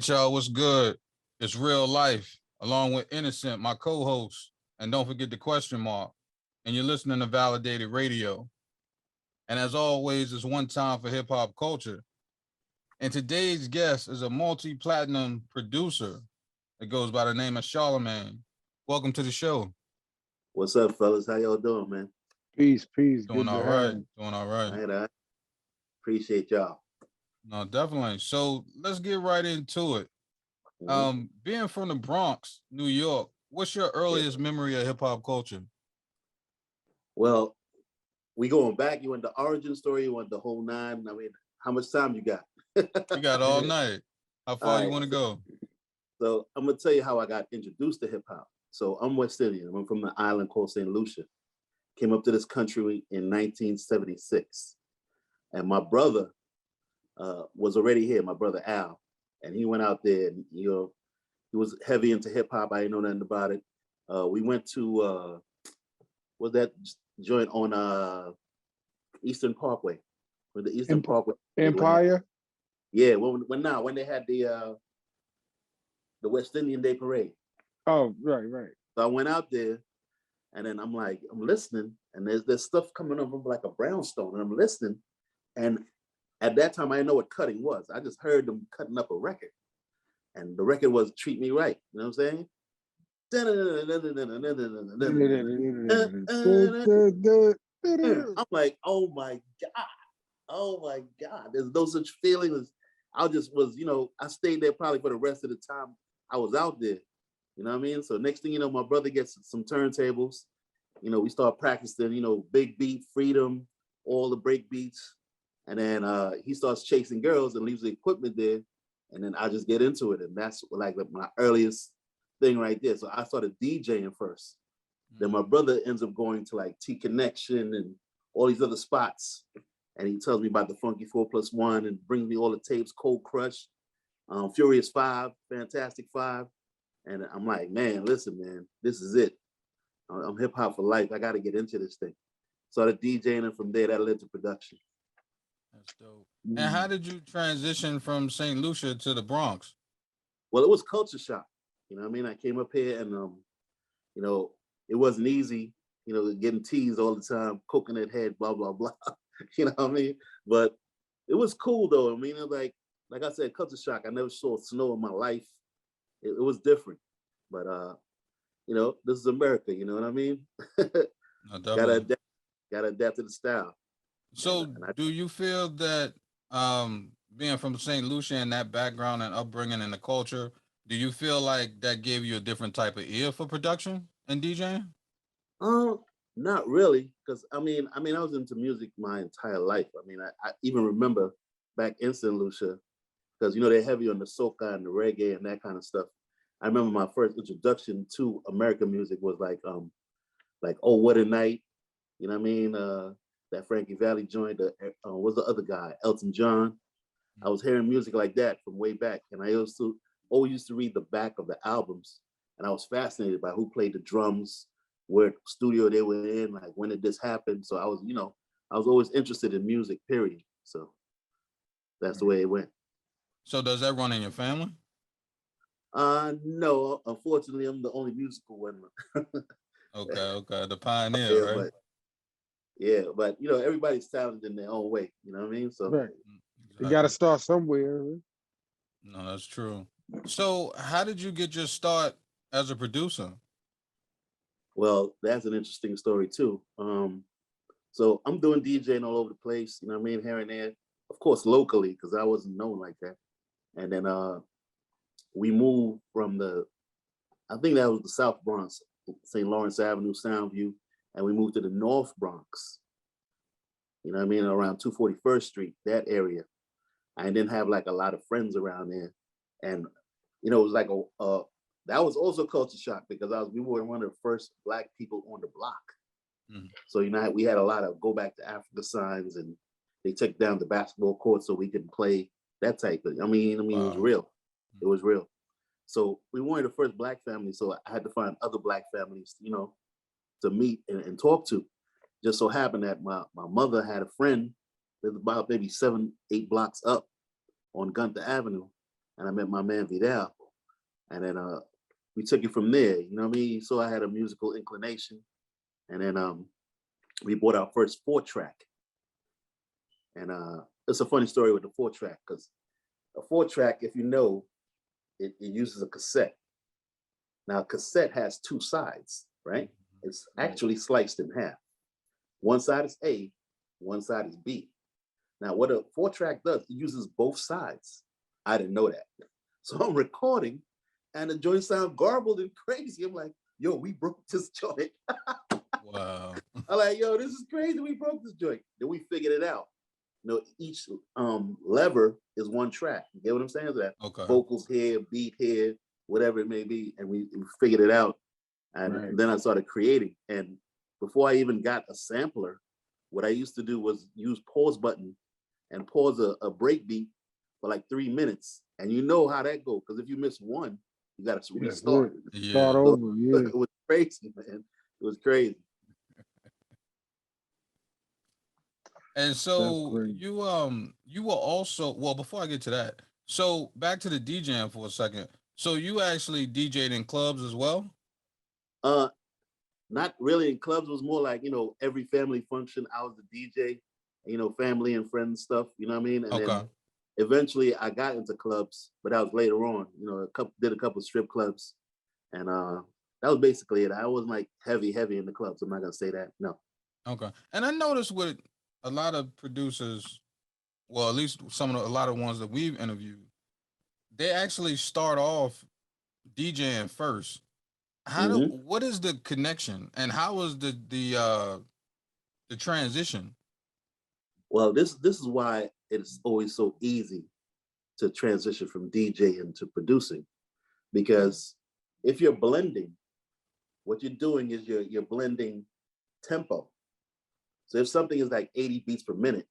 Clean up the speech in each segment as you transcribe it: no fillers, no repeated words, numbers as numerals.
right, y'all. What's good? It's Real Life, along with Innocent, my co-host, and don't forget the question mark. And you're listening to Validated Radio. And as always, it's one time for hip hop culture. And today's guest is a multi-platinum producer that goes by the name of Charlemagne. Welcome to the show. What's up, fellas? How y'all doing, man? Peace, peace. Doing Good to all have right. you. Doing all right. I appreciate y'all. No, definitely. So let's get right into it. Being from the Bronx, New York, what's your earliest memory of hip hop culture? Well, we going back. You want the origin story? You want the whole nine? I mean, how much time you got? You got all night. How far you want to go? So I'm gonna tell you how I got introduced to hip hop. So I'm West Indian. I'm from the island called St Lucia. Came up to this country in 1976, and my brother was already here. My brother Al, and he went out there, and he was heavy into hip hop. I didn't know nothing about it. We went to was that joint on Eastern Parkway, with the Eastern Parkway Empire. Yeah, when they had the West Indian Day Parade. Oh, right. So I went out there, and then I'm listening, and there's stuff coming up from like a brownstone, and I'm listening, and at that time I didn't know what cutting was. I just heard them cutting up a record, and the record was "Treat Me Right." You know what I'm saying? I'm like, oh my God, there's no such feeling as I just was, I stayed there probably for the rest of the time I was out there. You know what I mean? So next thing you know, my brother gets some turntables. We start practicing, big beat, freedom, all the break beats. And then he starts chasing girls and leaves the equipment there. And then I just get into it. And that's like my earliest thing right there. So I started DJing first. Then my brother ends up going to like T Connection and all these other spots. And he tells me about the Funky 4+1 and brings me all the tapes, Cold Crush, Furious 5, Fantastic 5. And I'm like, man, listen, man, this is it. I'm hip hop for life. I got to get into this thing. Started DJing, and from there, that led to production. That's dope. And how did you transition from St. Lucia to the Bronx? Well, it was culture shock. You know what I mean? I came up here and, it wasn't easy, getting teased all the time, coconut head, blah, blah, blah. You know what I mean? But it was cool, though. I mean, it was like I said, culture shock. I never saw snow in my life. It was different. But, this is America. You know what I mean? No, Gotta adapt to the style. So do you feel that being from St. Lucia and that background and upbringing and the culture, do you feel like that gave you a different type of ear for production and DJing? Not really, because I was into music my entire life. I mean, I even remember back in St. Lucia, because they're heavy on the soca and the reggae and that kind of stuff. I remember my first introduction to American music was like Oh What a Night, you know what I mean? That Frankie Valli joint. What's the other guy? Elton John. I was hearing music like that from way back, and I always used to read the back of the albums, and I was fascinated by who played the drums, what studio they were in, like when did this happen. So I was always interested in music, period. So that's the way it went. So does that run in your family? No, unfortunately, I'm the only musical one. Okay, the pioneer, right? But everybody's talented in their own way. You know what I mean? So right. You got to start somewhere. Right? No, that's true. So how did you get your start as a producer? Well, that's an interesting story too. So I'm doing DJing all over the place, you know what I mean, here and there, of course, locally, because I wasn't known like that. And then we moved from I think that was the South Bronx, St. Lawrence Avenue, Soundview, and we moved to the North Bronx, you know what I mean, around 241st Street, that area. I didn't have like a lot of friends around there. And, it was like that was also culture shock because we were one of the first Black people on the block. Mm-hmm. So, we had a lot of go back to Africa signs, and they took down the basketball court so we could play that type of, wow. It was real. It was real. So we weren't the first Black family. So I had to find other Black families, to meet and talk to. Just so happened that my mother had a friend that was about maybe 7-8 blocks up on Gunther Avenue. and I met my man Vidal, and then we took it from there. You know what I mean? So I had a musical inclination, and then we bought our first 4-track, and it's a funny story with the 4-track because a 4-track, if you know, it uses a cassette. Now, a cassette has 2 sides, right? It's actually sliced in half. One side is A, one side is B. Now, what a 4-track does, it uses both sides. I didn't know that. So I'm recording, and the joint sound garbled and crazy. I'm like, yo, we broke this joint. Wow. I'm like, yo, this is crazy. We broke this joint. Then we figured it out. You know, each lever is 1 track. You get what I'm saying? So that Okay. vocals here, beat here, whatever it may be, and we figured it out. And then I started creating. And before I even got a sampler, what I used to do was use pause button and pause a break beat for like 3 minutes. And you know how that goes, because if you miss one, you got to restart. Yeah. Start over. Yeah. It was crazy, man. It was crazy. And so great. you were also, well, before I get to that, so back to the DJing for a second. So you actually DJ'd in clubs as well? Not really in clubs. It was more like, you know, every family function, I was the DJ, you know, family and friends stuff, you know what I mean? And Okay. then eventually I got into clubs, but that was later on, you know, did a couple of strip clubs, and that was basically it. I wasn't like heavy in the clubs. I'm not gonna say that. No. Okay. And I noticed with a lot of producers, well, at least a lot of ones that we've interviewed, they actually start off DJing first. What is the connection, and how is the transition? Well, this is why it's always so easy to transition from DJing to producing, because if you're blending, what you're doing is you're blending tempo. So if something is like 80 beats per minute,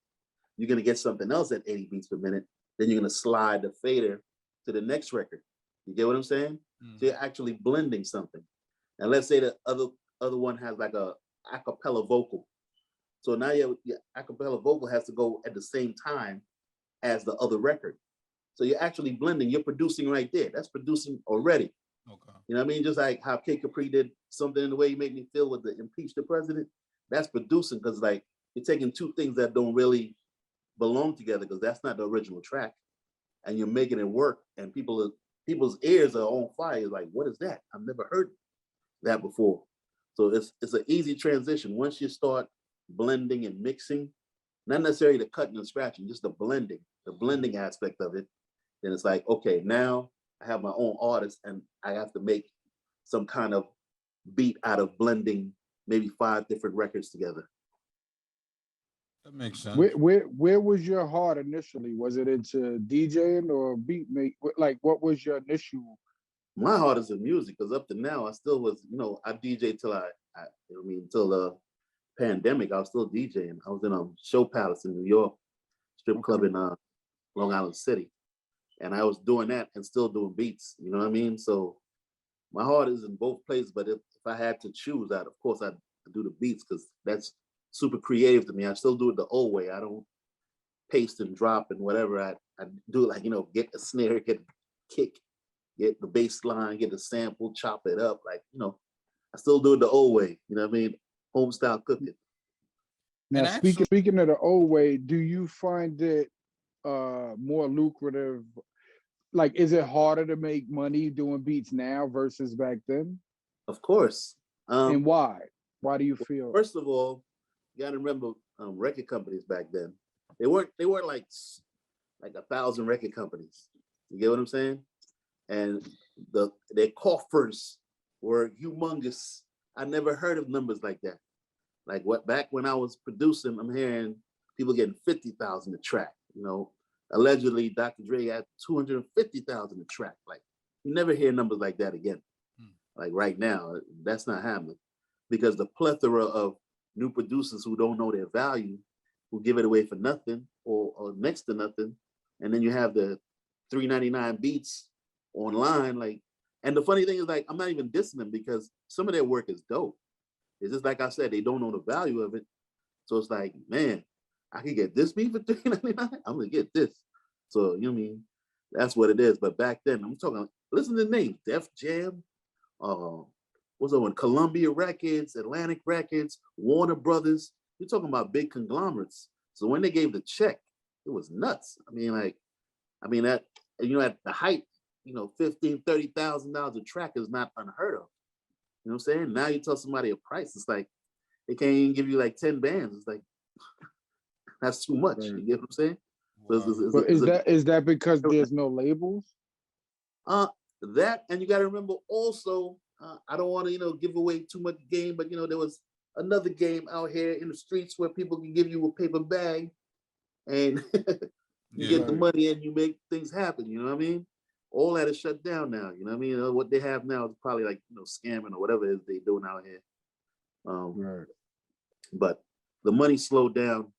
you're gonna get something else at 80 beats per minute. Then you're gonna slide the fader to the next record. You get what I'm saying? So you're actually blending something. And let's say the other one has like a acapella vocal. So now your acapella vocal has to go at the same time as the other record. So you're actually blending. You're producing right there. That's producing already. Okay. You know what I mean? Just like how Kid Capri did something in the way you make me feel with the impeach the president. That's producing, because like you're taking 2 things that don't really belong together, because that's not the original track, and you're making it work. And people's ears are on fire. Like, what is that? I've never heard that before. So it's an easy transition once you start blending and mixing, not necessarily the cutting and scratching, just the blending aspect of it. Then it's like, okay, now I have my own artist, and I have to make some kind of beat out of blending maybe 5 different records together. That makes sense. Where was your heart initially? Was it into DJing or beat make? Like, what was your initial? My heart is in music, because up to now I still was, you know, I DJ till until the pandemic. I was still DJing. I was in a Show Palace in New York, strip club in Long Island City, and I was doing that and still doing beats. You know what I mean? So my heart is in both places. But if I had to choose, I'd do the beats, because that's super creative to me. I still do it the old way. I don't paste and drop and whatever. I do it like, you know, get a snare, get a kick, get the bass line, get a sample, chop it up. Like, you know, I still do it the old way. You know what I mean? Home style cooking. Now, speaking of the old way, do you find it more lucrative? Like, is it harder to make money doing beats now versus back then? Of course. And why? Why do you feel? First of all, you got to remember record companies back then. They weren't like 1,000 record companies. You get what I'm saying? And their coffers were humongous. I never heard of numbers like that. Like back when I was producing, I'm hearing people getting 50,000 a track. You know, allegedly Dr. Dre had 250,000 a track. Like, you never hear numbers like that again. Like right now, that's not happening, because the plethora of new producers who don't know their value, who give it away for nothing or next to nothing, and then you have the $3.99 beats online. Like, and the funny thing is, like, I'm not even dissing them, because some of their work is dope. It's just like I said, they don't know the value of it. So it's like, man, I could get this beat for $3.99. I'm gonna get this. So you know what I mean? That's what it is. But back then, I'm talking, listen to the names, Def Jam, what's that one? Columbia Records, Atlantic Records, Warner Brothers. You're talking about big conglomerates. So when they gave the check, it was nuts. I mean, that, at the height, $15,000-$30,000 a track is not unheard of. You know what I'm saying? Now you tell somebody a price, it's like they can't even give you like 10 bands. It's like that's too much. You get what I'm saying? Wow. So But is that because there's no labels? That, and you got to remember also, I don't want to give away too much game, but there was another game out here in the streets where people can give you a paper bag and you get the money and you make things happen. You know what I mean? All that is shut down now. You know what I mean? What they have now is probably like scamming or whatever it is they doing out here. Right. But the money slowed down,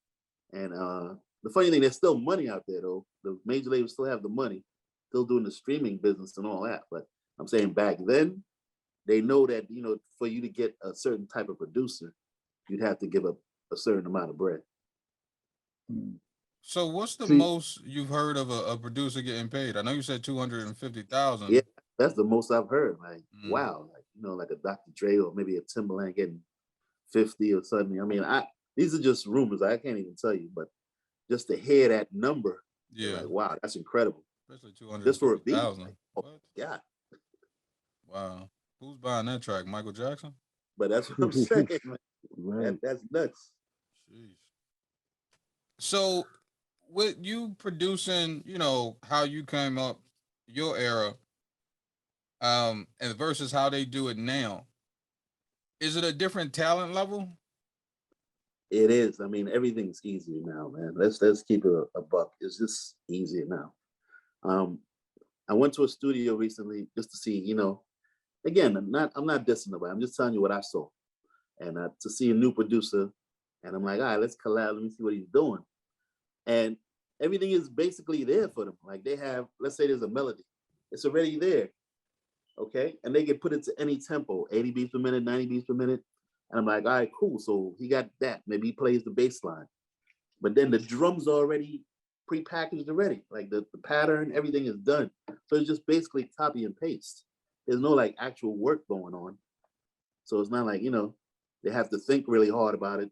and the funny thing, there's still money out there though. The major labels still have the money, still doing the streaming business and all that. But I'm saying back then, they know that for you to get a certain type of producer, you'd have to give up a certain amount of bread. So what's the most you've heard of a producer getting paid? I know you said 250,000. Yeah, that's the most I've heard. Like, wow, like a Dr. Dre or maybe a Timberland getting 50 or something. I mean, these are just rumors. I can't even tell you, but just to hear that number, like, wow, that's incredible. Especially 200 just for a beat. Like, oh, yeah. Wow. Who's buying that track? Michael Jackson? But that's what I'm saying. Right. That's nuts. Jeez. So with you producing, how you came up, your era, and versus how they do it now, is it a different talent level? It is. I mean, everything's easier now, man. Let's keep it a buck. It's just easier now. I went to a studio recently just to see, again, I'm not dissing nobody. I'm just telling you what I saw, and to see a new producer, and I'm like, all right, let's collab. Let me see what he's doing, and everything is basically there for them. Like they have, let's say there's a melody, it's already there, okay, and they can put it to any tempo, 80 beats per minute, 90 beats per minute, and I'm like, all right, cool. So he got that. Maybe he plays the bass line, but then the drums are already pre-packaged already. Like the pattern, everything is done. So it's just basically copy and paste. There's no like actual work going on. So it's not like, they have to think really hard about it,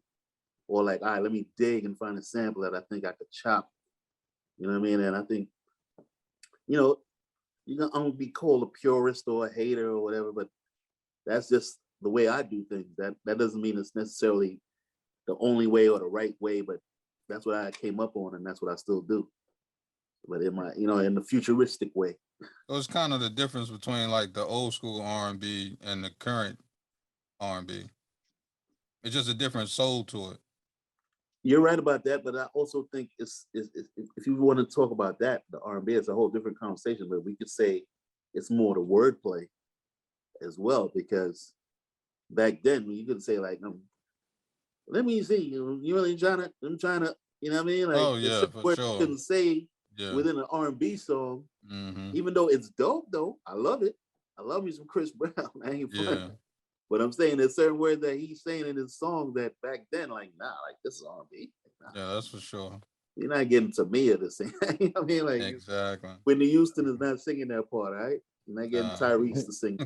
or like, all right, let me dig and find a sample that I think I could chop. You know what I mean? And I think, I'm gonna be called a purist or a hater or whatever, but that's just the way I do things. That doesn't mean it's necessarily the only way or the right way, but that's what I came up on, and that's what I still do. But in my, in the futuristic way. So it's kind of the difference between like the old school R&B and the current R&B. It's just a different soul to it. You're right about that, but I also think it's if you want to talk about that, the R&B is a whole different conversation. But we could say it's more the wordplay as well, because back then you could say like, let me see, you really I'm trying to, you know what I mean? Like, oh yeah, for sure. You couldn't say within an R&B song, even though it's dope though. I love it. I love me some Chris Brown. I ain't funny. But I'm saying there's certain words that he's saying in his song that back then, like, nah, like this is R&B. Nah. Yeah, that's for sure. You're not getting Tamia to sing. You know what I mean? Like, exactly. Whitney Houston is not singing that part, all right? You're not getting Tyrese to sing.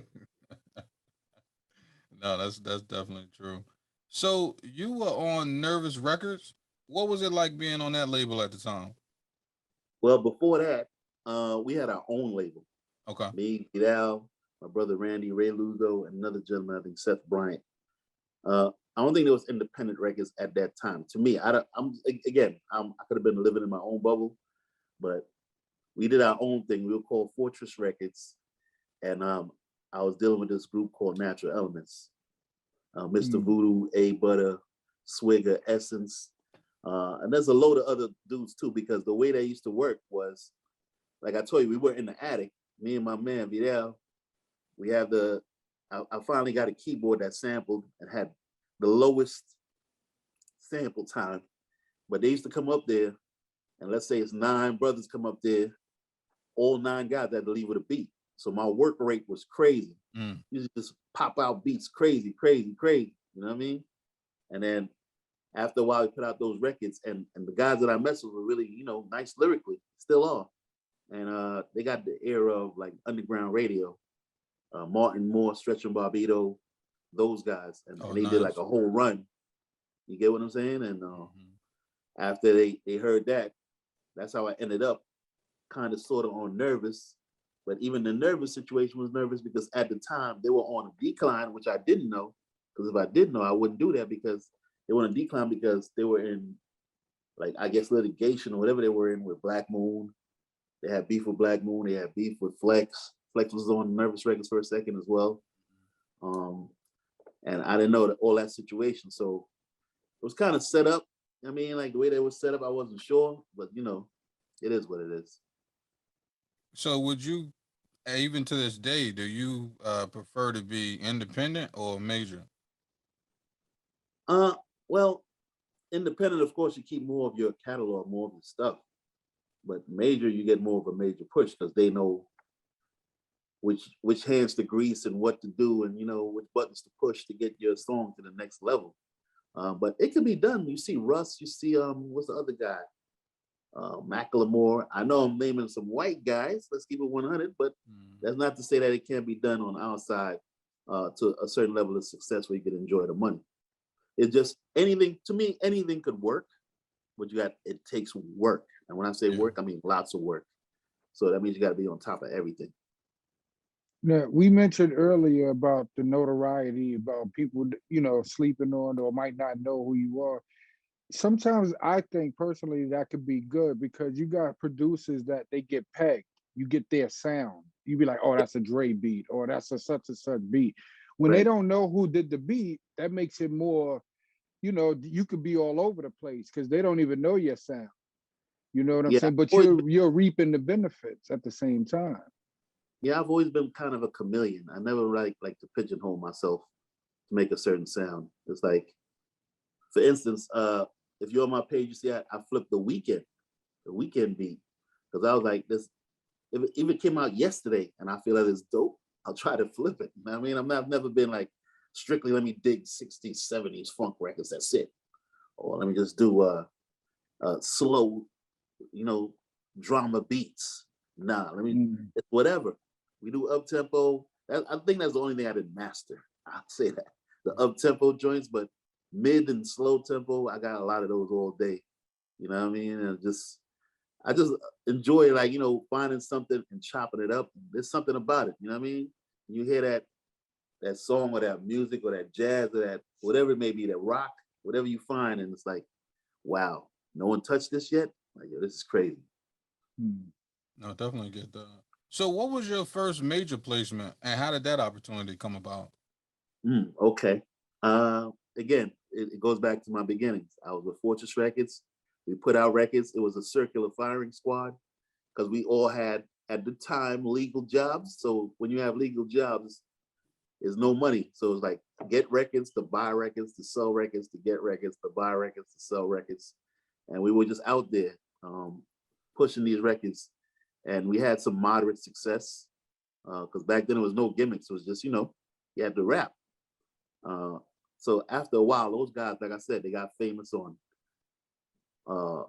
No, that's definitely true. So you were on Nervous Records. What was it like being on that label at the time? Well, before that, we had our own label. Okay. Me, Vidal, my brother Randy, Ray Lugo, and another gentleman, I think Seth Bryant. I don't think there was independent records at that time. To me, I could have been living in my own bubble, but we did our own thing. We were called Fortress Records, and I was dealing with this group called Natural Elements. Mr. Voodoo, A Butter, Swigger, Essence, and there's a load of other dudes too, because the way they used to work was, like I told you, we were in the attic, me and my man Vidal. We have I finally got a keyboard that sampled and had the lowest sample time, but they used to come up there, and let's say it's 9 brothers come up there, all 9 guys had to leave with a beat. So my work rate was crazy. You just pop out beats, crazy. You know what I mean? And then after a while, we put out those records, and the guys that I messed with were really, nice lyrically, still are. and they got the era of like underground radio, Martin Moore, Stretch and Barbito, those guys, and they did like nice. a whole run. You get what I'm saying? And after they heard that, that's how I ended up kind of sort of on Nervous. But even the Nervous situation was nervous because at the time they were on a decline, which I didn't know. Because if I did know, I wouldn't do that, because they were on a decline because they were in, like, I guess litigation or whatever they were in with Black Moon. They had beef with Black Moon. They had beef with Flex. Flex was on Nervous Records for a second as well. And I didn't know all that situation. So it was kind of set up. I mean, like the way they were set up, I wasn't sure, but you know, it is what it is. So would you, even to this day, do you prefer to be independent or major? Well, independent, of course, you keep more of your catalog, more of your stuff. But major, you get more of a major push because they know which hands to grease and what to do, and you know which buttons to push to get your song to the next level. But it can be done. You see Russ, you see what's the other guy? Macklemore. I know I'm naming some white guys. Let's keep it 100, but that's not to say that it can't be done on our side to a certain level of success where you can enjoy the money. It's just anything, to me, anything could work, but it takes work. And when I say work, I mean lots of work. So that means you got to be on top of everything. Now, we mentioned earlier about the notoriety, about people, you know, sleeping on or might not know who you are. Sometimes I think personally that could be good because you got producers that they get pegged. You get their sound. You be like, oh, that's a Dre beat, or that's a such and such beat. When they don't know who did the beat, that makes it more, you know, you could be all over the place because they don't even know your sound. You know what I'm saying? But you're reaping the benefits at the same time. Yeah, I've always been kind of a chameleon. I never like to pigeonhole myself to make a certain sound. It's like, for instance, if you're on my page, you see I flipped the weekend beat, because I was like, this, if it came out yesterday and I feel that it's dope, I'll try to flip it. You know what I mean? I've never been like strictly let me dig 60s, 70s funk records, that's it. Or let me just do slow, you know, drama beats. Nah, it's whatever. We do up tempo. I think that's the only thing I didn't master. I'll say that. The up tempo joints, but mid and slow tempo, I got a lot of those all day. You know what I mean? And I just enjoy, like, you know, finding something and chopping it up. There's something about it. You know what I mean? You hear that song or that music or that jazz or that whatever it may be, that rock, whatever you find, and it's like, wow, no one touched this yet? Like, yo, this is crazy. No, definitely get that. So what was your first major placement and how did that opportunity come about? Okay. Again, it goes back to my beginnings. I was with Fortress Records. We put out records. It was a circular firing squad because we all had, at the time, legal jobs. So when you have legal jobs, there's no money. So it's like get records, to buy records, to sell records, to get records, to buy records, to sell records. And we were just out there pushing these records. And we had some moderate success because back then it was no gimmicks. It was just, you know, you had to rap. So after a while, those guys, like I said, they got famous on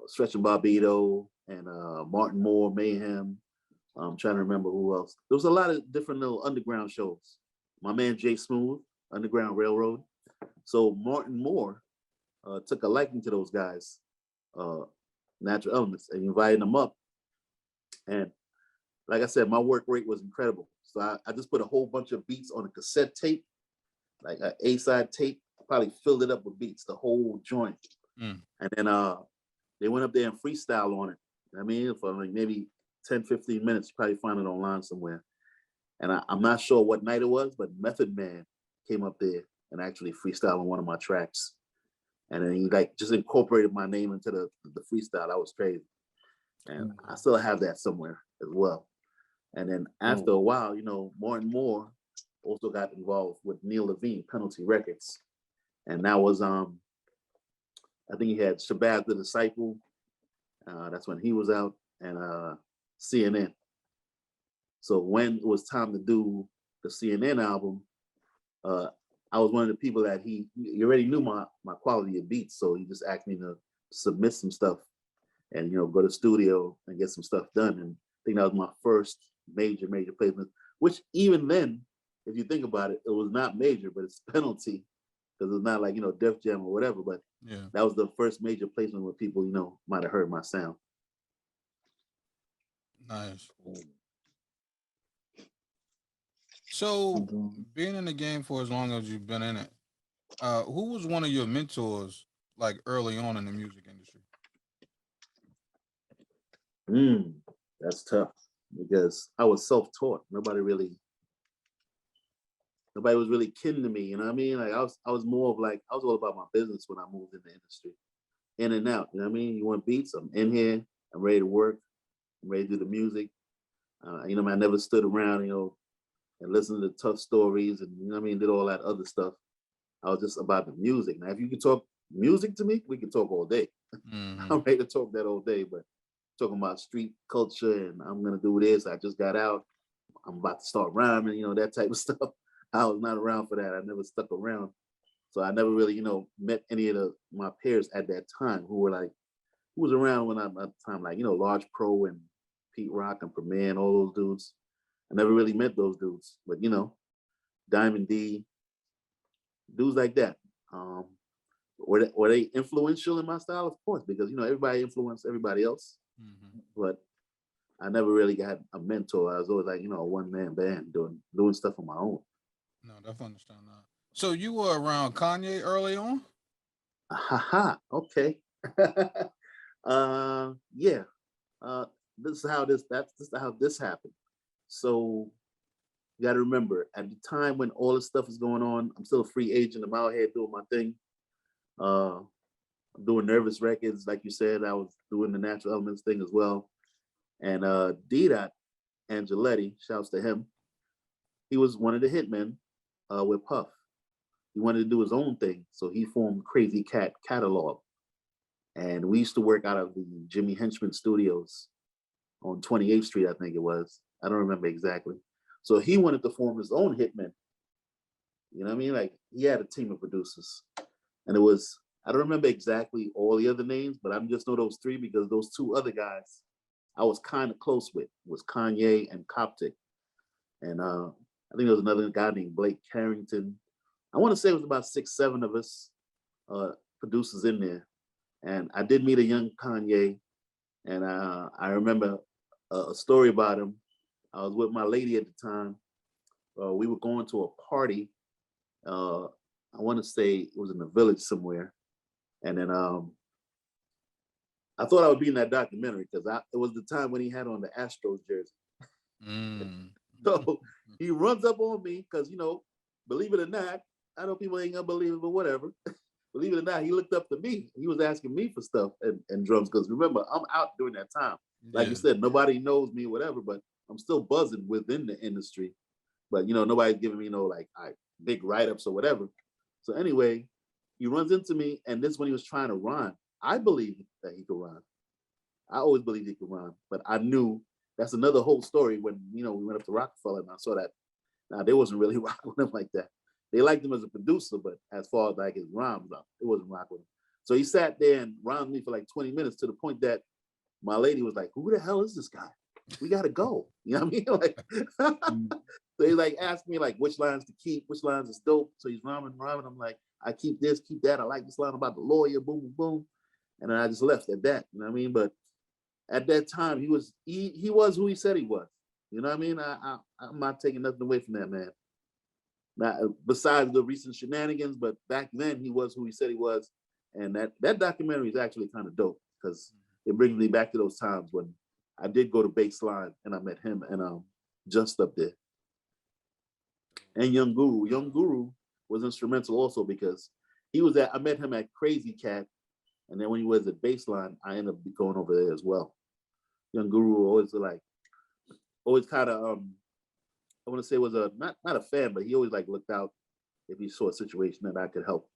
Stretch and Barbito and Martin Moore, Mayhem. I'm trying to remember who else. There was a lot of different little underground shows. My man Jay Smooth, Underground Railroad. So Martin Moore took a liking to those guys, Natural Elements, and invited them up. And like I said, my work rate was incredible. So I just put a whole bunch of beats on a cassette tape, like an A-side tape. I probably filled it up with beats, the whole joint. And then they went up there and freestyle on it. I mean, for like maybe 10, 15 minutes, you probably find it online somewhere. And I'm not sure what night it was, but Method Man came up there and actually freestyled on one of my tracks. And then he like just incorporated my name into the freestyle. That was crazy. And I still have that somewhere as well. And then after a while, you know, more and more also got involved with Neil Levine, Penalty Records. And that was, I think he had Shabazz the Disciple. That's when he was out, and CNN. So when it was time to do the CNN album, I was one of the people that he already knew my quality of beats. So he just asked me to submit some stuff and, you know, go to the studio and get some stuff done. And think that was my first major placement, which even then, if you think about it, it was not major, but it's penalty because it's not like, Def Jam or whatever. But Yeah. that was the first major placement where people, might have heard my sound. Nice. So being in the game for as long as you've been in it, who was one of your mentors like early on in the music industry? That's tough because I was self-taught. Nobody was really kin to me. You know what I mean? Like I was more of like, I was all about my business when I moved in the industry, in and out. You know what I mean? You want beats? I'm in here. I'm ready to work. I'm ready to do the music. I never stood around, and listened to tough stories and, did all that other stuff. I was just about the music. Now, if you could talk music to me, we could talk all day. Mm-hmm. I'm ready to talk that all day, but talking about street culture and I'm going to do this. I just got out. I'm about to start rhyming, that type of stuff. I was not around for that. I never stuck around. So I never really, met any of my peers at that time who was around when at the time, like, Large Pro and Pete Rock and Premier and all those dudes. I never really met those dudes, but Diamond D, dudes like that. Were they influential in my style? Of course, because everybody influenced everybody else. Mm-hmm. But I never really got a mentor. I was always like, a one-man band doing stuff on my own. No, definitely understand that. So you were around Kanye early on? Okay. Yeah. This is how this happened. So you got to remember, at the time when all this stuff is going on, I'm still a free agent. I'm out here doing my thing. I'm doing Nervous Records, like you said. I was doing the Natural Elements thing as well. And D-Dot Angeletti, shouts to him. He was one of the hitmen with Puff. He wanted to do his own thing, so he formed Crazy Cat Catalog. And we used to work out of the Jimmy Henchman Studios on 28th Street, I think it was. I don't remember exactly. So he wanted to form his own hitman. You know what I mean? Like he had a team of producers. And it was, I don't remember exactly all the other names, but I just know those three because those two other guys I was kind of close with was Kanye and Coptic. And I think there was another guy named Blake Carrington. I want to say it was about 6, 7 of us producers in there. And I did meet a young Kanye. And I remember a story about him. I was with my lady at the time. We were going to a party. I want to say it was in the village somewhere. And then I thought I would be in that documentary because it was the time when he had on the Astros jersey. So he runs up on me because, believe it or not, I know people ain't gonna believe it, but whatever. Believe it or not, he looked up to me. He was asking me for stuff and drums because remember, I'm out during that time. Like you said, nobody knows me, whatever, but I'm still buzzing within the industry. But, nobody's giving me big write-ups or whatever. So anyway, he runs into me, and this is when he was trying to rhyme. I believed that he could rhyme. I always believed he could rhyme, but I knew that's another whole story when, we went up to Rockefeller and I saw that. Now, they wasn't really rocking with him like that. They liked him as a producer, but as far as like his rhymes, it wasn't rocking with him. So he sat there and rhymed me for like 20 minutes to the point that my lady was like, who the hell is this guy? We got to go. You know what I mean? Like, so he like asked me like which lines to keep, which lines is dope. So he's rhyming. I'm like, I keep this, keep that. I like this line about the lawyer, boom, boom, boom. And then I just left at that. You know what I mean? But at that time, he was who he said he was. You know what I mean? I'm not taking nothing away from that man. Not besides the recent shenanigans, but back then he was who he said he was. And that documentary is actually kind of dope because it brings me back to those times when I did go to Baseline and I met him and Just Up There. And Young Guru. Young Guru was instrumental also because I met him at Crazy Cat. And then when he was at Baseline, I ended up going over there as well. Young Guru always kind of, I want to say was not a fan, but he always like looked out if he saw a situation that I could help,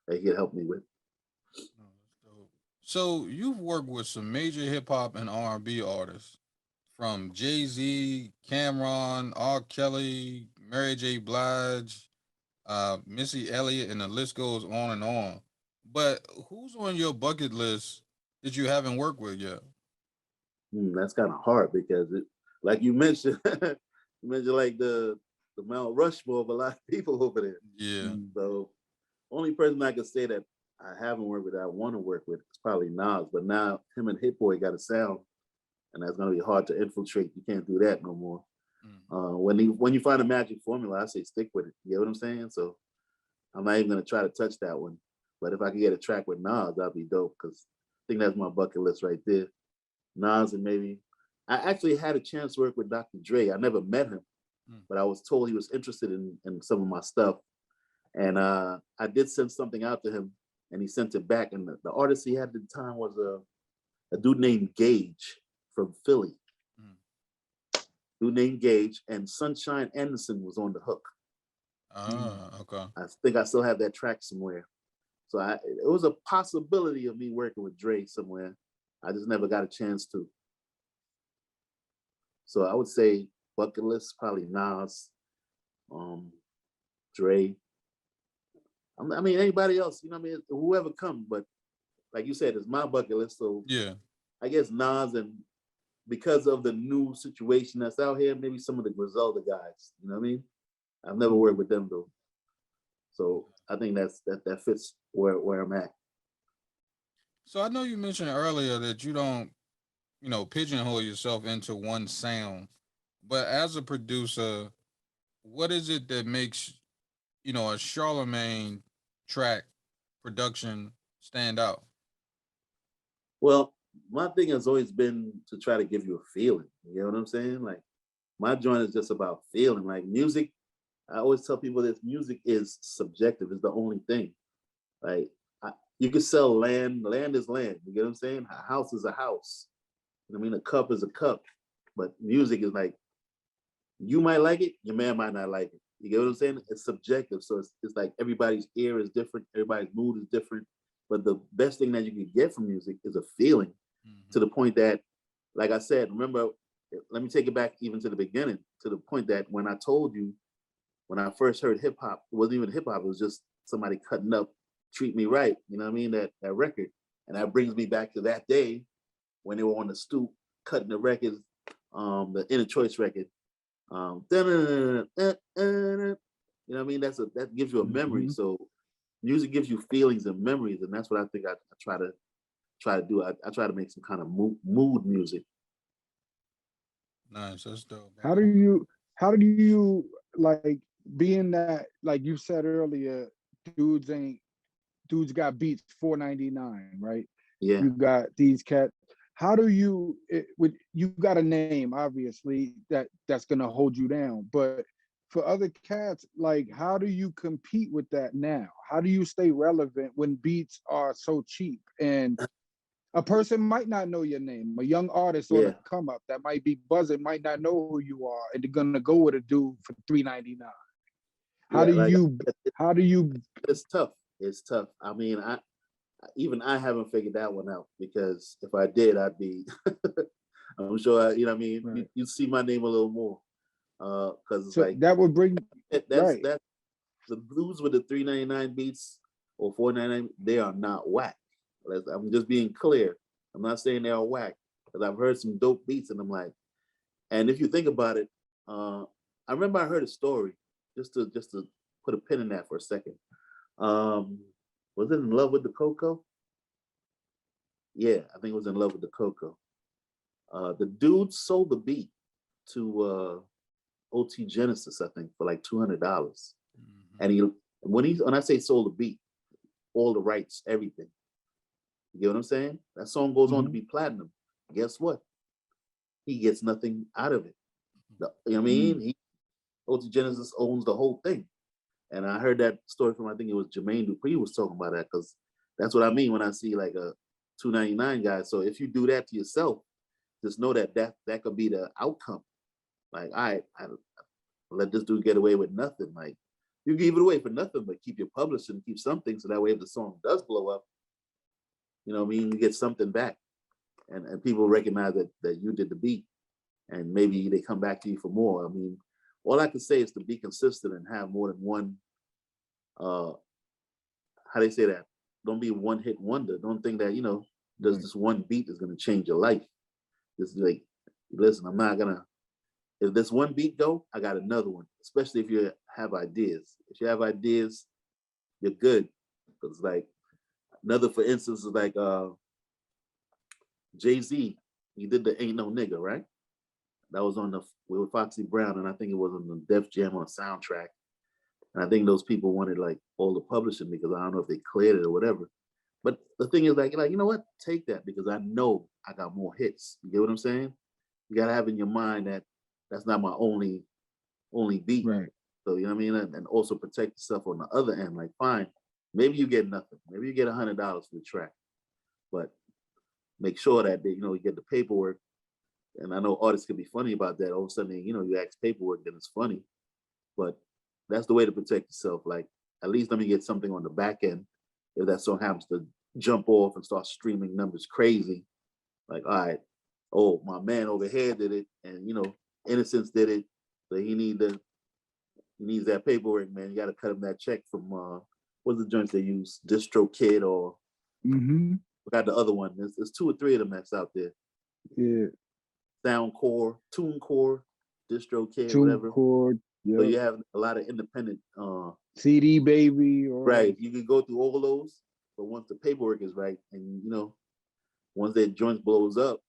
that he could help me with. So you've worked with some major hip hop and R&B artists, from Jay-Z, Cameron, R. Kelly, Mary J. Blige, Missy Elliott, and the list goes on and on. But who's on your bucket list that you haven't worked with yet? That's kind of hard because like you mentioned, you mentioned like the Mount Rushmore of a lot of people over there. Yeah. So only person I could say that I haven't worked with, that I want to work with, is probably Nas. But now him and Hit Boy got a sound, and that's gonna be hard to infiltrate. You can't do that no more. When you find a magic formula, I say stick with it. You get what I'm saying? So I'm not even gonna try to touch that one. But if I could get a track with Nas, that'd be dope, because I think that's my bucket list right there. Nas, and maybe I actually had a chance to work with Dr. Dre. I never met him, but I was told he was interested in some of my stuff. And I did send something out to him, and he sent it back. And the artist he had at the time was a dude named Gage from Philly. Dude named Gage, and Sunshine Anderson was on the hook. Okay. I think I still have that track somewhere. So it was a possibility of me working with Dre somewhere. I just never got a chance to. So I would say bucket list, probably Nas, Dre. I mean, anybody else, you know what I mean? Whoever comes, but like you said, it's my bucket list. So yeah, I guess Nas, and because of the new situation that's out here, maybe some of the Griselda guys, you know what I mean? I've never worked with them though. So I think that fits where I'm at. So I know you mentioned earlier that you don't, pigeonhole yourself into one sound, but as a producer, what is it that makes, a Charlemagne track production stand out? Well, my thing has always been to try to give you a feeling. You know what I'm saying? Like, my joint is just about feeling. Like, music, I always tell people this: music is subjective. It's the only thing. Like, you can sell land. Land is land. You get what I'm saying? A house is a house. I mean, a cup is a cup. But music is like, you might like it, your man might not like it. You get what I'm saying? It's subjective. So it's like everybody's ear is different. Everybody's mood is different. But the best thing that you can get from music is a feeling, to the point that, like I said, remember, let me take it back even to the beginning, to the point that when I told you, when I first heard hip hop, it wasn't even hip hop, it was just somebody cutting up Treat Me Right, you know what I mean, that record. And that brings me back to that day when they were on the stoop cutting the records, the Inner Choice record. You know what I mean? That gives you a memory. So music gives you feelings and memories, and that's what I think I try to do. I try to make some kind of mood music. Nice, that's dope. How do you like, being that, like you said earlier, dudes got beats $4.99, right? Yeah. You got these cats. How do you you got a name, obviously, that's gonna hold you down, but for other cats, like, how do you compete with that now? How do you stay relevant when beats are so cheap? And a person might not know your name. A young artist on the come up that might be buzzing, might not know who you are, and they're gonna go with a dude for $3.99. How do you? It's tough. It's tough. I mean, I haven't figured that one out, because if I did, I'd be. I'm sure. You know what I mean? Right. You see my name a little more, because it's like that would bring. That's the blues with the $3.99 beats or $4.99. They are not whack. I'm just being clear. I'm not saying they are whack, because I've heard some dope beats, and I'm like, and if you think about it, I remember I heard a story, just to put a pin in that for a second. Was it In Love with the Coco? Yeah, I think it was In Love with the Coco. The dude sold the beat to OT Genesis, I think, for like $200. And when I say sold the beat, all the rights, everything. You get what I'm saying? That song goes on to be platinum. Guess what? He gets nothing out of it. You know what I mean? OT Genesis owns the whole thing. And I heard that story from, I think it was Jermaine Dupri was talking about that, because that's what I mean when I see like a $2.99 guy. So if you do that to yourself, just know that could be the outcome. Like, I let this dude get away with nothing. Like, you give it away for nothing, but keep your publishing, keep something, so that way if the song does blow up, you know what I mean, you get something back. And people recognize that you did the beat, and maybe they come back to you for more. I mean, all I can say is to be consistent and have more than one, how they say that? Don't be one hit wonder. Don't think that, this one beat is going to change your life. Just like, listen, I'm not going to if there's one beat go, I got another one. Especially if you have ideas. If you have ideas, you're good. Because like another, for instance, is like Jay-Z. He did the Ain't No Nigga, right? That was on the with Foxy Brown, and I think it was on the Def Jam on soundtrack. And I think those people wanted like all the publishing because I don't know if they cleared it or whatever. But the thing is like you know what? Take that because I know I got more hits. You get what I'm saying? You gotta have in your mind that that's not my only beat. Right. So you know what I mean? And also protect yourself on the other end. Like, fine, maybe you get nothing. Maybe you get $100 for the track, but make sure that you know you get the paperwork. And I know artists can be funny about that. All of a sudden, you know, you ask paperwork, then it's funny. But that's the way to protect yourself. Like, at least let me get something on the back end. If that song happens to jump off and start streaming numbers crazy, like, all right, oh, my man over here did it, and you know, Innocence did it, so he needs that paperwork, man. You got to cut him that check from what's the joints they use, DistroKid or forgot the other one. There's 2 or 3 of them that's out there. Yeah. Soundcore, TuneCore, DistroKid, whatever. Yep. So you have a lot of independent CD Baby. Right. You can go through all of those, but once the paperwork is right, and you know, once that joint blows up.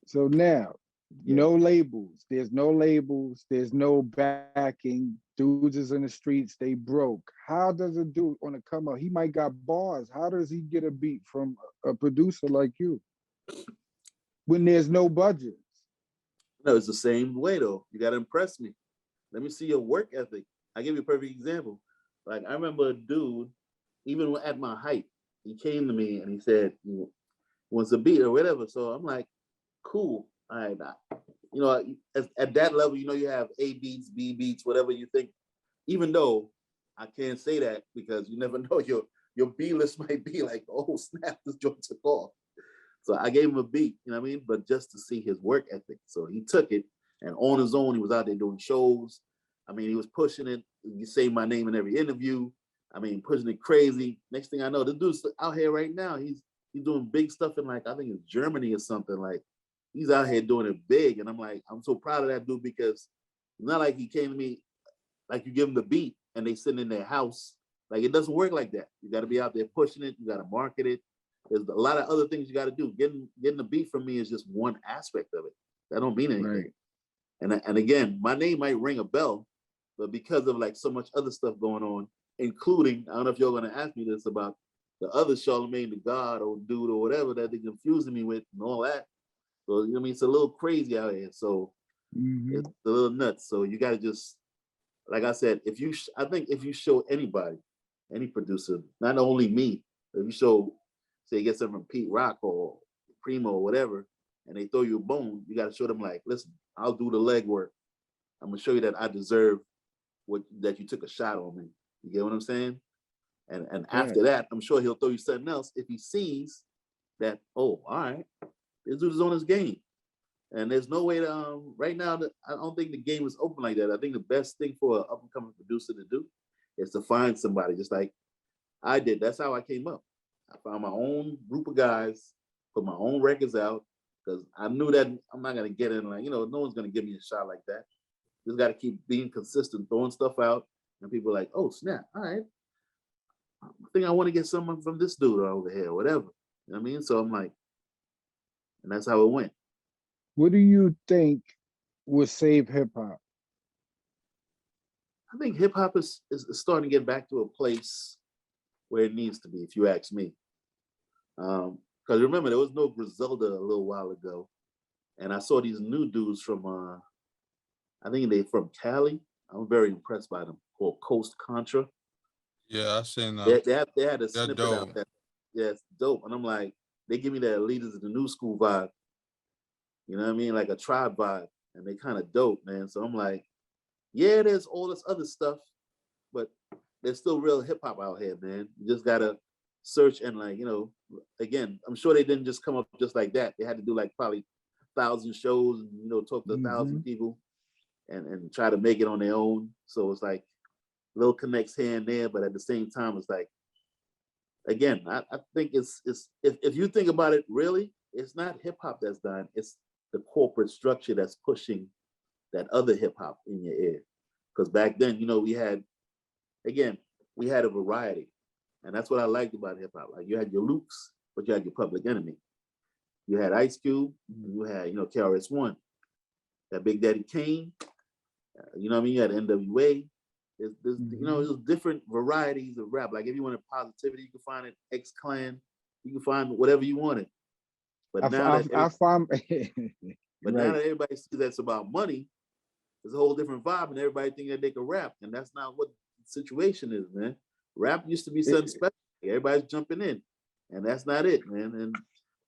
So now, no labels. There's no labels. There's no backing. Dudes is in the streets. They broke. How does a dude on the come up? He might got bars. How does he get a beat from a producer like you when there's no budget? No, it's the same way though. You gotta impress me. Let me see your work ethic. I give you a perfect example. Like I remember a dude, even at my height, he came to me and he said, he wants a beat or whatever. So I'm like, cool. All right. You know, at that level, you know, you have A beats, B beats, whatever you think. Even though I can't say that because you never know, your B list might be like, oh snap, this joint took off. So I gave him a beat, you know what I mean? But just to see his work ethic. So he took it and on his own, he was out there doing shows. I mean, he was pushing it. You say my name in every interview. I mean, pushing it crazy. Next thing I know, the dude's out here right now. He's doing big stuff in like, I think it's Germany or something. Like he's out here doing it big. And I'm like, I'm so proud of that dude because it's not like he came to me, like you give him the beat and they sit in their house. Like it doesn't work like that. You got to be out there pushing it. You got to market it. There's a lot of other things you got to do. Getting the beat from me is just one aspect of it. That don't mean anything. Right. And again, my name might ring a bell, but because of like so much other stuff going on, including, I don't know if you're going to ask me this about the other Charlemagne the God or dude or whatever that they're confusing me with and all that. So, you know what I mean? It's a little crazy out here. So it's a little nuts. So you got to just, like I said, I think if you show anybody, any producer, not only me, if you show, say, you get something from Pete Rock or Primo or whatever, and they throw you a bone, you got to show them like, listen, I'll do the legwork. I'm going to show you that I deserve that you took a shot on me. You get what I'm saying? And after that, I'm sure he'll throw you something else if he sees that, oh, all right, this dude is on his game. And there's no way to, right now, I don't think the game is open like that. I think the best thing for an up-and-coming producer to do is to find somebody, just like I did. That's how I came up. I found my own group of guys, put my own records out, because I knew that I'm not going to get in, like, you know, no one's going to give me a shot like that. Just got to keep being consistent, throwing stuff out, and people are like, oh, snap, all right. I think I want to get someone from this dude over here, whatever. You know what I mean? So I'm like, and that's how it went. What do you think will save hip hop? I think hip hop is starting to get back to a place where it needs to be, if you ask me. Because remember, there was no Griselda a little while ago. And I saw these new dudes from, I think they're from Cali. I'm very impressed by them, called Coast Contra. Yeah, I seen that. They had a snippet out there. Yeah, it's dope. And I'm like, they give me that Leaders of the New School vibe. You know what I mean? Like a tribe vibe. And they kind of dope, man. So I'm like, yeah, there's all this other stuff, but there's still real hip hop out here, man. You just gotta search and, like, you know, again, I'm sure they didn't just come up just like that. They had to do like probably 1,000 shows and, you know, talk to 1,000 people and try to make it on their own. So it's like little connects here and there, but at the same time, it's like, again, I think it's if you think about it, really, it's not hip hop that's dying. It's the corporate structure that's pushing that other hip hop in your ear. Because back then, you know, we had a variety. And that's what I liked about hip hop. Like you had your Lukes, but you had your Public Enemy. You had Ice Cube, and you had, you know, KRS-One, that Big Daddy Kane. You know what I mean? You had NWA. There's you know, there's different varieties of rap. Like if you wanted positivity, you can find it X-Clan. You can find whatever you wanted. But now that everybody sees that's about money, there's a whole different vibe, and everybody think that they can rap, and that's not what the situation is, man. Rap used to be something special. Everybody's jumping in, and that's not it, man. And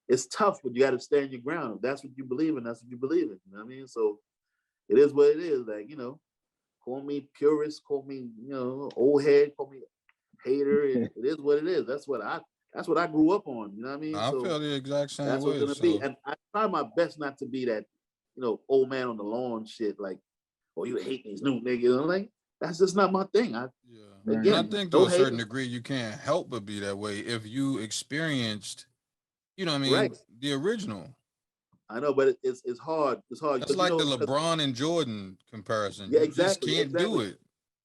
it's tough, but you got to stand your ground. If that's what you believe in, that's what you believe in. You know what I mean? So it is what it is. Like, you know, call me purist, call me, you know, old head, call me hater. It is what it is. That's what I grew up on. You know what I mean? I feel the exact same way. That's what's gonna be. And I try my best not to be that, you know, old man on the lawn shit. Like, oh, you hate these new niggas. I'm like, that's just not my thing. Again, I think to a certain degree, you can't help but be that way if you experienced, you know what I mean, the original. I know, but it's hard. It's hard. It's like the LeBron and Jordan comparison. Yeah, you just can't do it.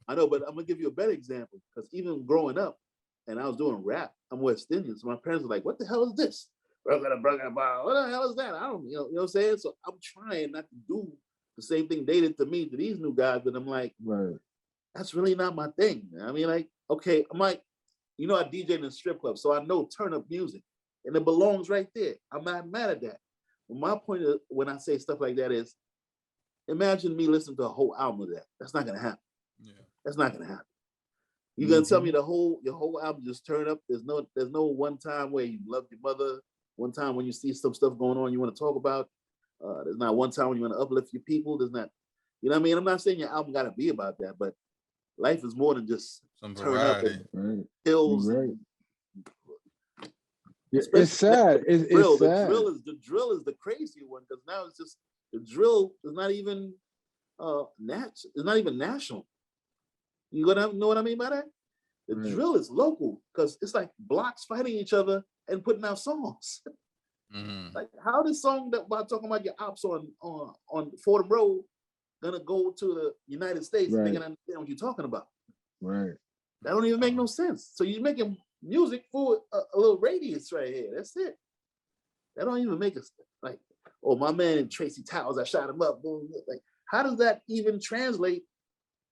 I know, but I'm gonna give you a better example. Because even growing up, and I was doing rap, I'm West Indian, so my parents were like, "What the hell is this? What the hell is that?" I don't, you know what I'm saying? So I'm trying not to do the same thing they did to me, to these new guys, but I'm like, that's really not my thing. I mean, like, okay, I'm like, you know, I DJ in a strip club, so I know turn up music, and it belongs right there. I'm not mad at that. But my point of, when I say stuff like that is, imagine me listening to a whole album of that. That's not gonna happen. Yeah, that's not gonna happen. You're gonna tell me your whole album just turn up. There's no one time where you loved your mother. One time when you see some stuff going on you want to talk about. There's not one time when you want to uplift your people. There's not, you know what I mean? I'm not saying your album got to be about that, but life is more than just some turn variety. up and hills. It's sad. It's sad. The drill is the crazy one, because now it's just the drill is not even it's not even national. You gonna know what I mean by that? The drill is local, because it's like blocks fighting each other and putting out songs. Like, how this song that about talking about your ops on Fordham Road gonna go to the United States and they can understand what you're talking about? That don't even make no sense. So you're making music for a little radius right here. That's it. That don't even make us like, oh, my man Tracy Towers, I shot him up. Boom. Like, how does that even translate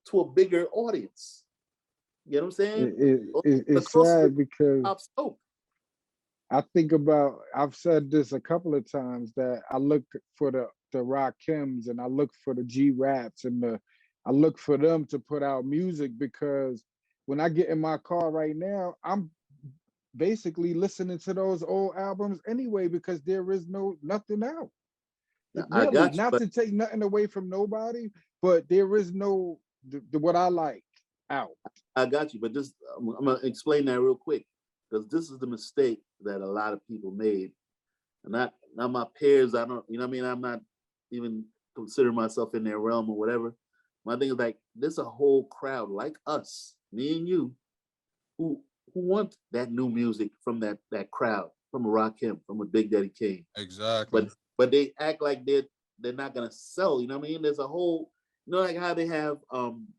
to a bigger audience? You know what I'm saying? It's sad because I think about, I've said this a couple of times, that I look for the Rakims and I look for the G-Raps and I look for them to put out music, because when I get in my car right now, I'm basically listening to those old albums anyway, because there is nothing out. Really, not to take nothing away from nobody, but there is no what I like out. I got you, but just I'm gonna explain that real quick, because this is the mistake that a lot of people made. Not my peers. I don't, you know what I mean? I'm not even considering myself in their realm or whatever. My thing is, like, there's a whole crowd like us, me and you, who want that new music from that crowd, from a Rakim, from a Big Daddy Kane. Exactly. But they act like they're not gonna sell. You know what I mean? There's a whole, you know, like how they have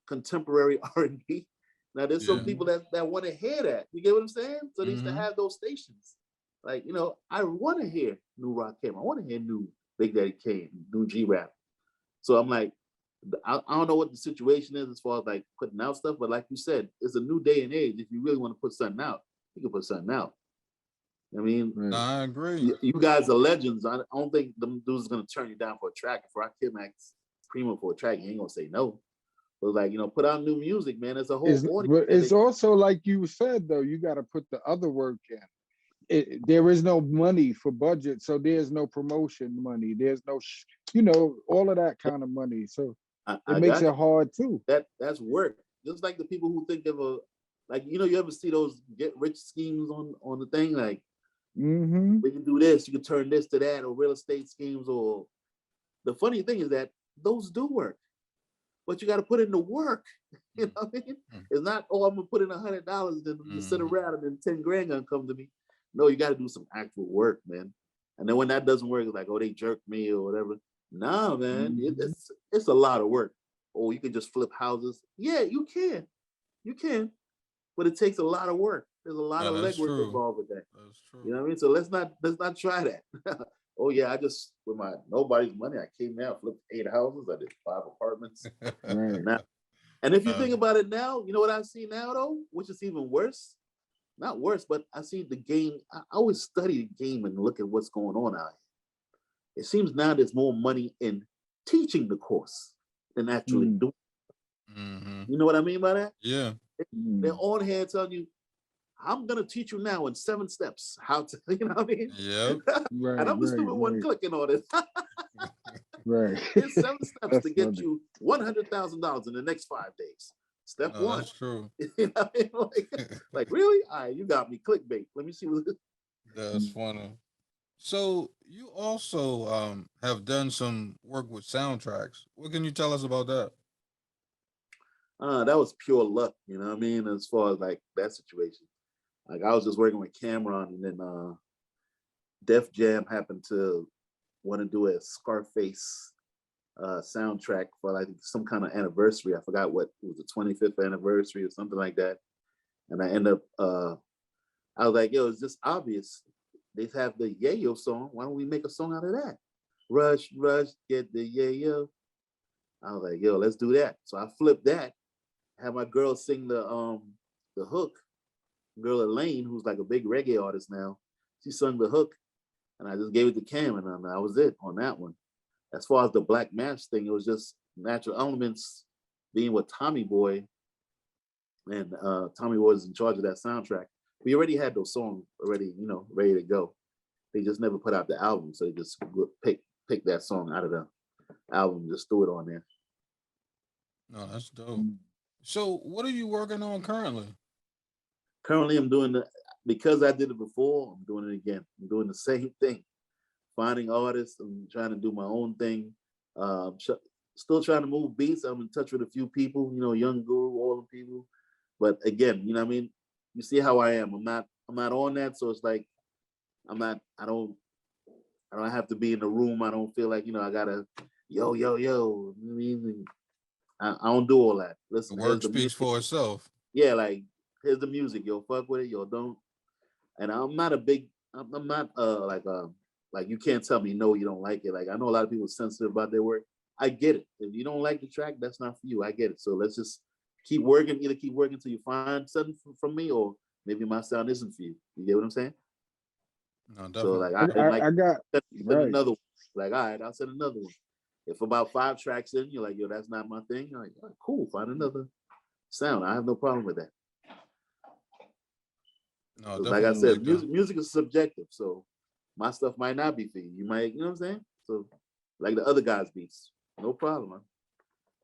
contemporary R&B. Now there's some people that want to hear that. You get what I'm saying? So they used to have those stations. Like, you know, I want to hear new Rakim. I want to hear new Big Daddy Kane, new G-Rap. So I'm like, I don't know what the situation is as far as like putting out stuff, but like you said, it's a new day and age. If you really want to put something out, you can put something out. I mean, I agree. You guys are legends. I don't think them dudes is gonna turn you down for a track. If Rakim asks Primo for a track, he ain't gonna say no. But like, you know, put out new music, man. It's a whole audience. But it's also like you said, though, you got to put the other work in. There is no money for budget, so there's no promotion money. There's no, you know, all of that kind of money. So it makes it hard too. That's work. Just like the people who think of like, you know, you ever see those get rich schemes on the thing, like, we can do this, you can turn this to that, or real estate schemes, or the funny thing is that those do work, but you got to put in the work. You know what I mean? It's not, oh, I'm gonna put in $100, then just sit around and then 10 grand gonna come to me. No, you got to do some actual work, man. And then when that doesn't work, it's like, oh, they jerked me or whatever. Nah, man, Mhm. it's a lot of work. Oh, you can just flip houses. Yeah, you can, but it takes a lot of work. There's a lot No, of that's legwork true. involved with that. That's You true. know what I mean? So let's not try that. Oh yeah, I just with my nobody's money, I came out, flipped 8 houses, I did 5 apartments, Right. and now, and if you Uh, think about it now, you know what I see now though, which is even worse. Not worse, but I see the game. I always study the game and look at what's going on out here. It seems now there's more money in teaching the course than actually Mm. doing. mm-hmm. You know what I mean by that? Yeah. They're Mm. on hand telling you, I'm gonna teach you now in 7 steps how to, you know what I mean? Yep. And Right, I'm the right, stupid one right, clicking on it. right. Here's 7 steps to That's get funny. you $100,000 in the next 5 days. Step No, one. that's true. You know what I mean? Like really? All right, you got me. Clickbait. Let me see what. That's Mm. funny. So you also have done some work with soundtracks. What can you tell us about that? That was pure luck. You know what I mean? As far as like that situation, like I was just working with Cameron, and then Def Jam happened to want to do a Scarface soundtrack for like some kind of anniversary. I forgot what it was, the 25th anniversary or something like that. And I end up, I was like, yo, it's just obvious. They have the Yayo song. Why don't we make a song out of that? Rush, rush, get the Yayo. I was like, yo, let's do that. So I flipped that. Had my girl sing the hook. Girl Elaine, who's like a big reggae artist now, she sung the hook, and I just gave it to Cam, and that was it on that one. As far as the Black Mass thing, it was just Natural Elements being with Tommy Boy, and Tommy Boy was in charge of that soundtrack. We already had those songs already, ready to go. They just never put out the album, so they just pick that song out of the album, just threw it on there. No, that's dope. Mm. So what are you working on currently? Currently, I'm doing because I did it before. I'm doing it again. I'm doing the same thing, finding artists. I'm trying to do my own thing. Still trying to move beats. I'm in touch with a few people, Young Guru, all the people. But again, you know what I mean? You see how I am. I'm not on that. So it's like I don't have to be in the room. I don't feel like, I gotta yo. I mean, I don't do all that. The Listen, here's work the speaks music. for itself. Yeah, like here's the music. Yo, fuck with it, yo, don't. And I'm not a big I'm not like you can't tell me no, you don't like it. Like I know a lot of people are sensitive about their work. I get it. If you don't like the track, that's not for you. I get it. So let's just keep working. Either keep working until you find something from me, or maybe my sound isn't for you. You get what I'm saying? No, So definitely. like I didn't like I got send right. another one. Like, all right, I'll send another one. If about 5 tracks in, you're like, yo, that's not my thing. I'm like, all right, cool, find another sound. I have no problem with that. No, Like I definitely said, like that. music is subjective. So my stuff might not be for you. You might, you know what I'm saying? So like the other guys' beats, no problem. Man.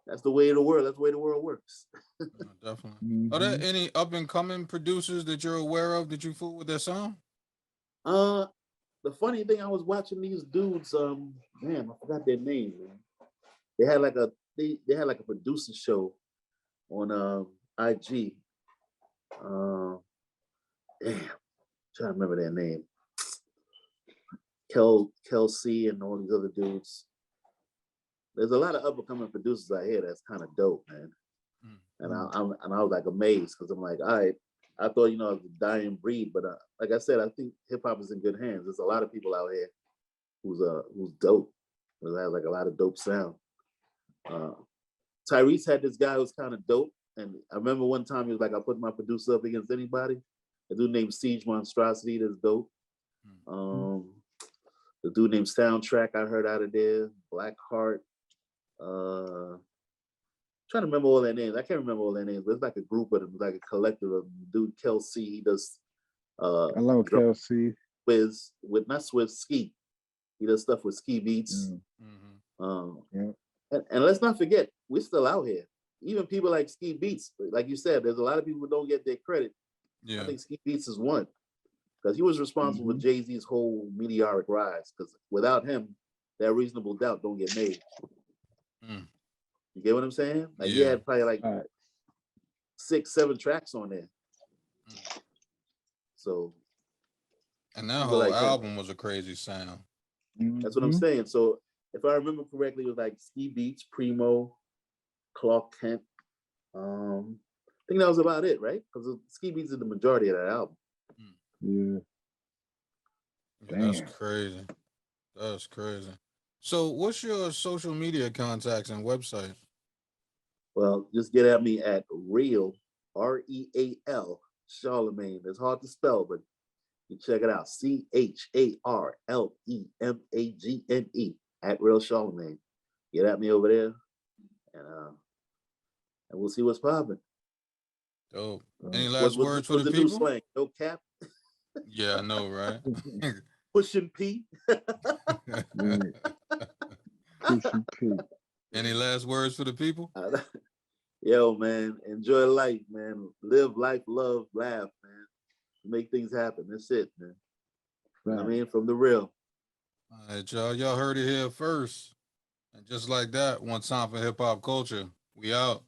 That's the way of the world. That's the way the world works. No, definitely. Are there Hmm. any up and coming producers that you're aware of that you fool with their sound? Uh the funny thing, I was watching these dudes, man, I forgot their name, man. They had like they had like a producer show on IG. Uh damn, trying to remember their name. Kelsey and all these other dudes. There's a lot of up and coming producers out here that's kind of dope, man. Mm. And I was like amazed because I'm like, all right, I thought it was a dying breed, but like I said, I think hip hop is in good hands. There's a lot of people out here who's dope, who has like a lot of dope sound. Uh, Tyrese had this guy who was kind of dope, and I remember one time he was like, I put my producer up against anybody. A dude named Siege Monstrosity that's dope. Mm. The dude named Soundtrack I heard out of there, Blackheart. Trying to remember all their names. I can't remember all their names, but it's like a group of them, it's like a collective of them. Dude Kelsey, he does Hello, drum Kelsey. with not Swift Ski. He does stuff with Ski Beats. Mm. Mm-hmm. Yeah. And let's not forget, we're still out here. Even people like Ski Beats, like you said, there's a lot of people who don't get their credit. I Yeah. think Ski Beats is one because he was responsible for Hmm. Jay-Z's whole meteoric rise. Because without him, that Reasonable Doubt don't get made. Mm. You get what I'm saying? Like he Yeah. had probably like All right. 6, 7 tracks on there. Mm. So And that people whole like him. album was a crazy sound. That's what I'm Hmm. saying. So if I remember correctly, it was like Ski Beats, Primo, Clark Kent. I think that was about it, right? Because Ski Beats is the majority of that album. Yeah. That's crazy. That's crazy. So, what's your social media contacts and website? Well, just get at me at Real, REAL, Charlemagne. It's hard to spell, but you check it out. CHARLEMAGNE at Real Charlemagne. Get at me over there, and we'll see what's popping. Dope. Any last words for the people? New slang? No cap. Yeah, I know, right? Pushing P. Pushing P. Any last words for the people? Yo, man, enjoy life, man. Live life, love, laugh, man. Make things happen. That's it, man. Right. I mean, from the real. All right, y'all. Y'all heard it here first. And just like that, one time for hip hop culture. We out.